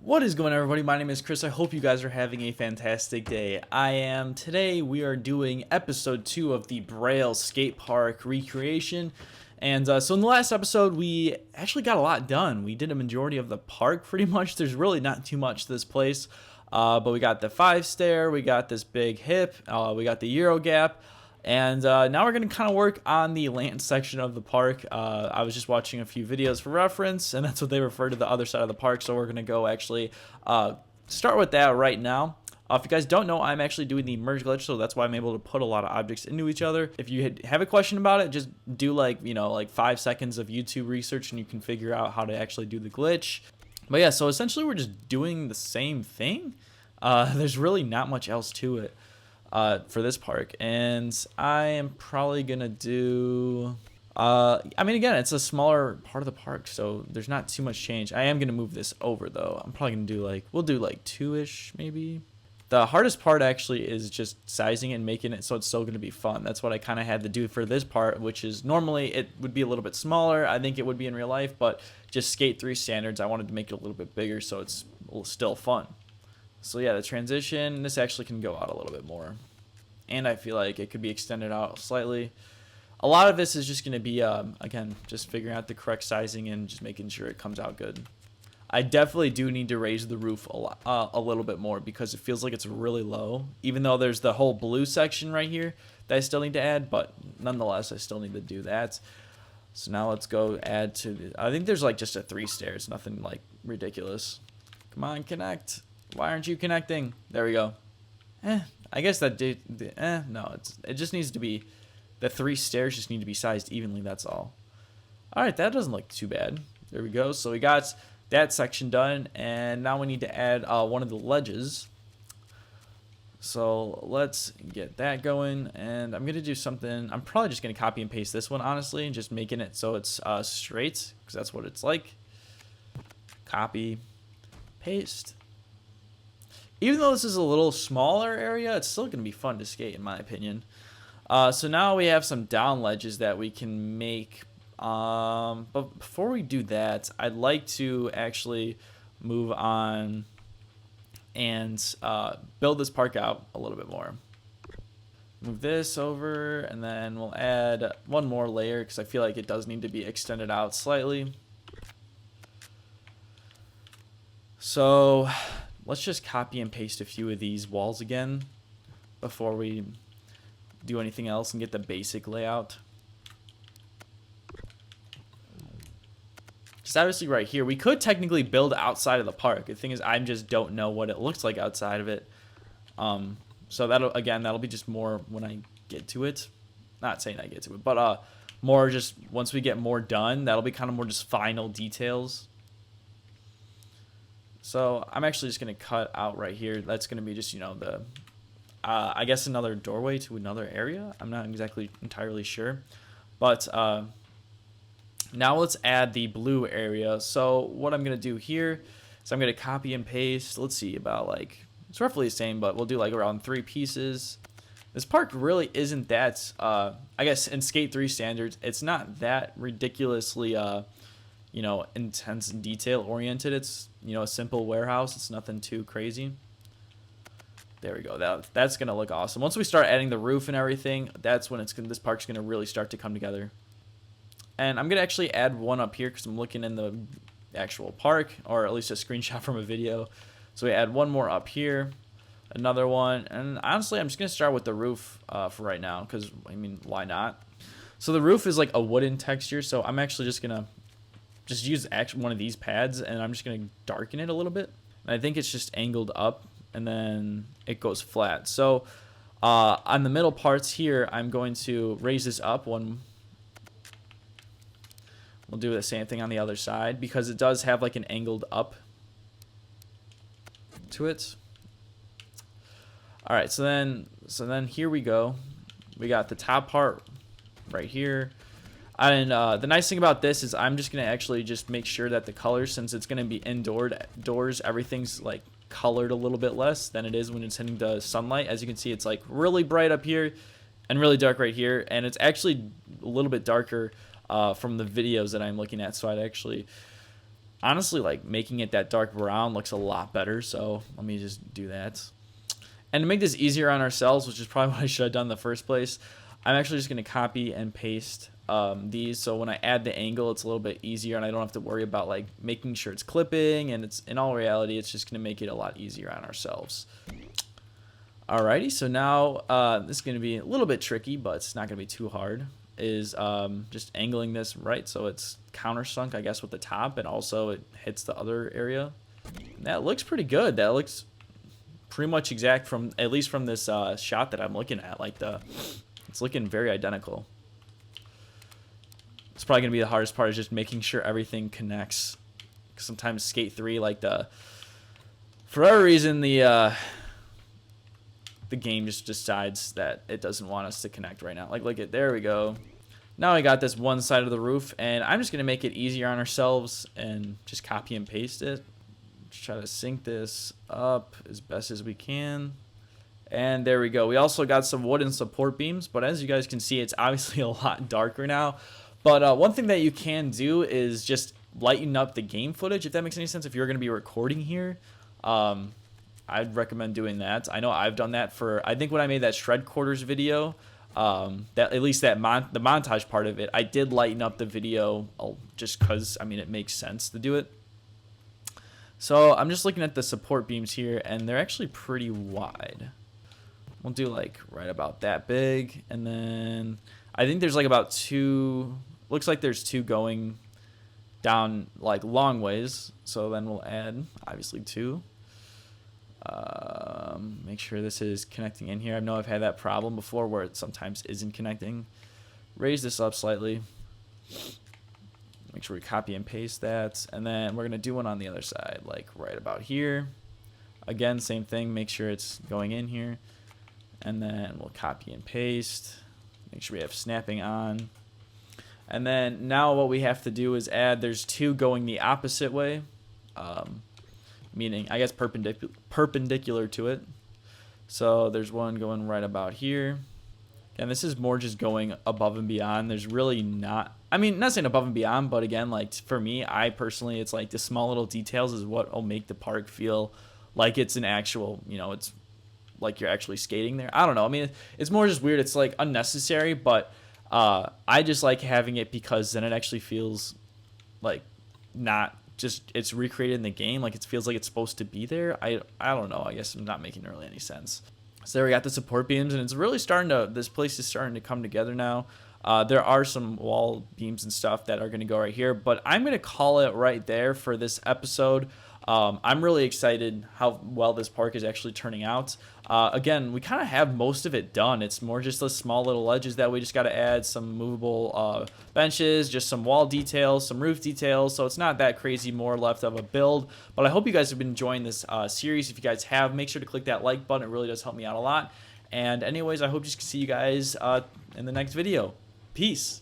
What is going on, everybody? My name is Chris. I hope you guys are having a fantastic day. I am. Today we are doing episode 2 of the Braille Skatepark recreation. And so in the last episode, we actually got a lot done. We did a majority of the park pretty much. There's really not too much to this place. But we got the 5-stair, we got this big hip, we got the Euro gap. And now we're going to kind of work on the land section of the park. I was just watching a few videos for reference, and that's what they refer to the other side of the park. So we're going to go actually start with that right now. If you guys don't know, I'm actually doing the merge glitch, so that's why I'm able to put a lot of objects into each other. If you have a question about it, just do like 5 seconds of YouTube research, and you can figure out how to actually do the glitch. But yeah, so essentially we're just doing the same thing. There's really not much else to it. For this park, and I am probably gonna do I mean, again, it's a smaller part of the park, so there's not too much change. I am gonna move this over though. I'm probably gonna do we'll do 2-ish maybe. The hardest part actually is just sizing it and making it so it's still gonna be fun. That's what I kind of had to do for this part, which is normally it would be a little bit smaller. I think it would be in real life, but just Skate 3 standards, I wanted to make it a little bit bigger so it's still fun. So yeah, the transition, this actually can go out a little bit more. And I feel like it could be extended out slightly. A lot of this is just going to be, again, just figuring out the correct sizing and just making sure it comes out good. I definitely do need to raise the roof a little bit more because it feels like it's really low. Even though there's the whole blue section right here that I still need to add, but nonetheless, I still need to do that. So now let's go add to, I think there's just a 3 stairs, nothing ridiculous. Come on, connect. Why aren't you connecting? There we go. I guess that no, it just needs to be, the 3 stairs just need to be sized evenly, that's all. Alright, that doesn't look too bad. There we go. So we got that section done, and now we need to add one of the ledges. So let's get that going, and I'm going to do something, I'm probably just going to copy and paste this one, honestly, and just making it so it's straight, because that's what it's like. Copy, paste. Even though this is a little smaller area, it's still going to be fun to skate, in my opinion. So now we have some down ledges that we can make. But before we do that, I'd like to actually move on and build this park out a little bit more. Move this over, and then we'll add one more layer because I feel like it does need to be extended out slightly. So let's just copy and paste a few of these walls again before we do anything else and get the basic layout. Just obviously right here, we could technically build outside of the park. The thing is, I just don't know what it looks like outside of it. So that'll be just more when I get to it. Not saying I get to it, but more just once we get more done, that'll be kind of more just final details. So I'm actually just going to cut out right here. That's going to be just, I guess another doorway to another area. I'm not exactly entirely sure. But now let's add the blue area. So what I'm going to do here is I'm going to copy and paste. Let's see, about it's roughly the same, but we'll do around 3 pieces. This park really isn't that, I guess in Skate 3 standards, it's not that ridiculously intense and detail oriented. It's a simple warehouse. It's nothing too crazy. There we go. That's gonna look awesome. Once we start adding the roof and everything, that's when this park's gonna really start to come together. And I'm gonna actually add one up here because I'm looking in the actual park, or at least a screenshot from a video. So we add one more up here, another one, and honestly, I'm just gonna start with the roof for right now because I mean, why not? So the roof is a wooden texture, so I'm actually just gonna use one of these pads, and I'm just going to darken it a little bit. And I think it's just angled up, and then it goes flat. So on the middle parts here, I'm going to raise this up one. We'll do the same thing on the other side because it does have an angled up to it. All right, so then here we go. We got the top part right here. And the nice thing about this is I'm just going to actually just make sure that the colors, since it's going to be indoors, everything's colored a little bit less than it is when it's hitting the sunlight. As you can see, it's really bright up here and really dark right here. And it's actually a little bit darker from the videos that I'm looking at. So honestly, like making it that dark brown looks a lot better. So let me just do that. And to make this easier on ourselves, which is probably what I should have done in the first place, I'm actually just going to copy and paste these. So when I add the angle, it's a little bit easier, and I don't have to worry about like making sure it's clipping. And it's, in all reality, it's just going to make it a lot easier on ourselves. Alrighty, so now this is going to be a little bit tricky, but it's not going to be too hard. Is just angling this right so it's countersunk, I guess, with the top, and also it hits the other area. And that looks pretty good. That looks pretty much exact from, at least from this shot that I'm looking at. Like it's looking very identical. It's probably gonna be the hardest part, is just making sure everything connects. Sometimes Skate 3, like for whatever reason, the game just decides that it doesn't want us to connect right now. Like, look at, there we go. Now I got this one side of the roof, and I'm just gonna make it easier on ourselves and just copy and paste it. Try to sync this up as best as we can. And there we go. We also got some wooden support beams, but as you guys can see, it's obviously a lot darker now. But one thing that you can do is just lighten up the game footage, if that makes any sense. If you're going to be recording here, I'd recommend doing that. I know I've done that for, I think when I made that shred quarters video, that at least that the montage part of it, I did lighten up the video just because, I mean, it makes sense to do it. So I'm just looking at the support beams here, and they're actually pretty wide. We'll do like right about that big, and then I think there's like about two, looks like there's two going down like long ways. So then we'll add obviously two. Make sure this is connecting in here. I know I've had that problem before where it sometimes isn't connecting. Raise this up slightly. Make sure we copy and paste that, and then we're gonna do one on the other side, like right about here. Again, same thing, make sure it's going in here, and then we'll copy and paste. Make sure we have snapping on, and then now what we have to do is add, there's two going the opposite way, meaning I guess perpendicular to it. So there's one going right about here. And this is more just going above and beyond. There's really not, I mean, not saying above and beyond, but again, like for me, I personally, it's like the small little details is what will make the park feel like it's an actual, you know, it's like you're actually skating there. I don't know. I mean, it's more just weird. It's like unnecessary, but I just like having it because then it actually feels like not just, it's recreated in the game. Like it feels like it's supposed to be there. I don't know. I guess I'm not making really any sense. So there we got the support beams, and it's really starting to, this place is starting to come together now. There are some wall beams and stuff that are going to go right here, but I'm going to call it right there for this episode. I'm really excited how well this park is actually turning out. Again, we kind of have most of it done. It's more just the small little ledges that we just got to add, some movable benches, just some wall details, some roof details. So it's not that crazy more left of a build. But I hope you guys have been enjoying this series. If you guys have, make sure to click that like button. It really does help me out a lot. And anyways, I hope to see you guys in the next video. Peace.